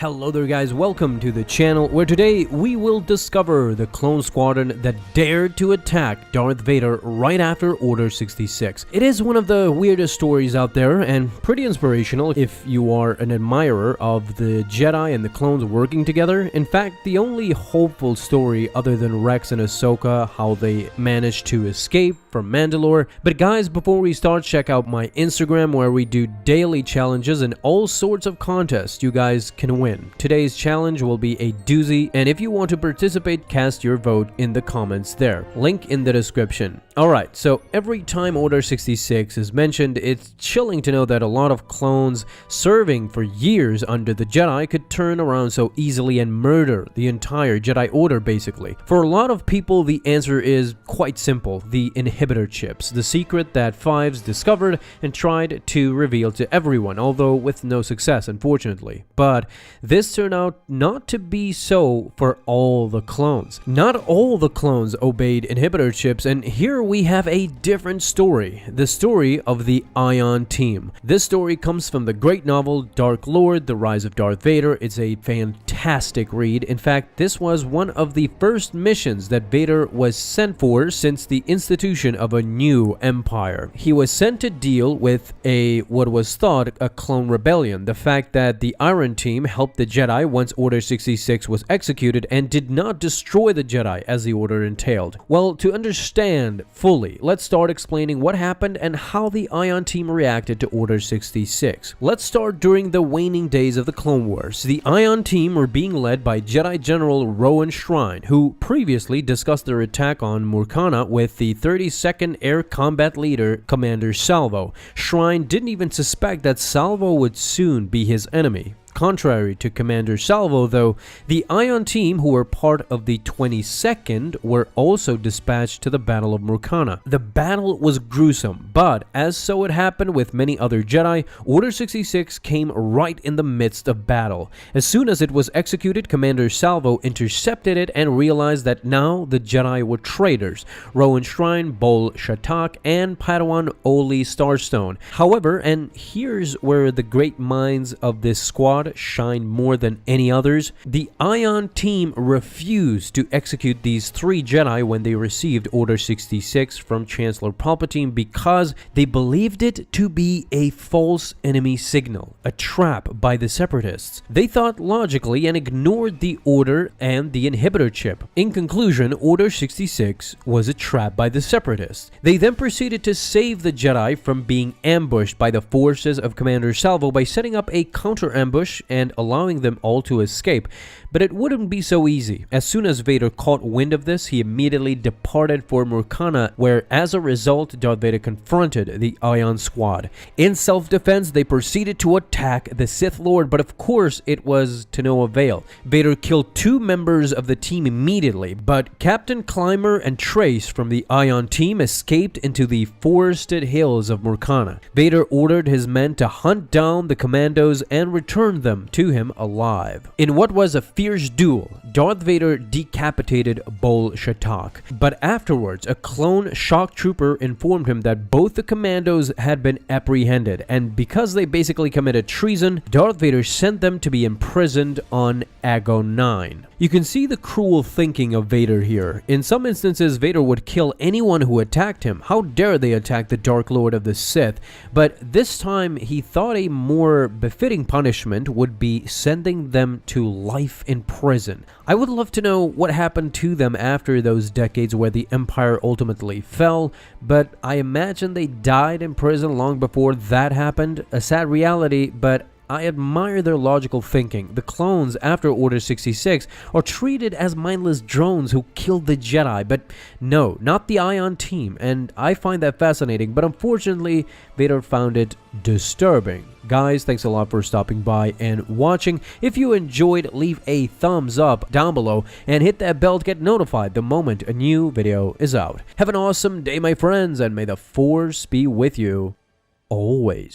Hello there guys, welcome to the channel where today we will discover the clone squadron that dared to attack Darth Vader right after Order 66. It is one of the weirdest stories out there and pretty inspirational if you are an admirer of the Jedi and the clones working together. In fact, the only hopeful story other than Rex and Ahsoka, how they managed to escape from Mandalore. But guys, before we start, check out my Instagram where we do daily challenges and all sorts of contests you guys can win. Today's challenge will be a doozy, and if you want to participate, cast your vote in the comments there. Link in the description. Alright, so every time Order 66 is mentioned, it's chilling to know that a lot of clones serving for years under the Jedi could turn around so easily and murder the entire Jedi Order basically. For a lot of people, the answer is quite simple: the inhibitor chips, the secret that Fives discovered and tried to reveal to everyone, although with no success unfortunately. But this turned out not to be so for all the clones. Not all the clones obeyed inhibitor chips, and here we have a different story. The story of the Ion Team. This story comes from the great novel Dark Lord: The Rise of Darth Vader. It's a fantastic read. In fact, this was one of the first missions that Vader was sent for since the institution of a new empire. He was sent to deal with what was thought a clone rebellion. The fact that the Ion Team helped the Jedi once Order 66 was executed and did not destroy the Jedi as the order entailed. Well, to understand fully, let's start explaining what happened and how the Ion Team reacted to Order 66. Let's start during the waning days of the Clone Wars. The Ion Team were being led by Jedi General Rowan Shrine, who previously discussed their attack on Murkana with the 32nd Air Combat Leader Commander Salvo. Shrine didn't even suspect that Salvo would soon be his enemy. Contrary to Commander Salvo, though, the Ion Team, who were part of the 22nd, were also dispatched to the Battle of Murkana. The battle was gruesome, but as so it happened with many other Jedi, Order 66 came right in the midst of battle. As soon as it was executed, Commander Salvo intercepted it and realized that now the Jedi were traitors: Rowan Shrine, Bol Shatak, and Padawan Oli Starstone. However, and here's where the great minds of this squad shine more than any others, the Ion Team refused to execute these three Jedi when they received Order 66 from Chancellor Palpatine because they believed it to be a false enemy signal, a trap by the Separatists. They thought logically and ignored the Order and the inhibitor chip. In conclusion, Order 66 was a trap by the Separatists. They then proceeded to save the Jedi from being ambushed by the forces of Commander Salvo by setting up a counter-ambush and allowing them all to escape. But it wouldn't be so easy. As soon as Vader caught wind of this, he immediately departed for Murkana, where as a result, Darth Vader confronted the Ion Squad. In self-defense, they proceeded to attack the Sith Lord, but of course it was to no avail. Vader killed two members of the team immediately, but Captain Clymer and Trace from the Ion Team escaped into the forested hills of Murkana. Vader ordered his men to hunt down the commandos and return them to him alive. In what was a fierce duel, Darth Vader decapitated Bol Shatak, but afterwards a clone shock trooper informed him that both the commandos had been apprehended, and because they basically committed treason, Darth Vader sent them to be imprisoned on Ago 9. You can see the cruel thinking of Vader here. In some instances, Vader would kill anyone who attacked him. How dare they attack the Dark Lord of the Sith? But this time, he thought a more befitting punishment would be sending them to life in prison. I would love to know what happened to them after those decades where the Empire ultimately fell, but I imagine they died in prison long before that happened. A sad reality, but I admire their logical thinking. The clones after Order 66 are treated as mindless drones who killed the Jedi, but no, not the Ion Team, and I find that fascinating, but unfortunately, Vader found it disturbing. Guys, thanks a lot for stopping by and watching. If you enjoyed, leave a thumbs up down below and hit that bell to get notified the moment a new video is out. Have an awesome day, my friends, and may the Force be with you always.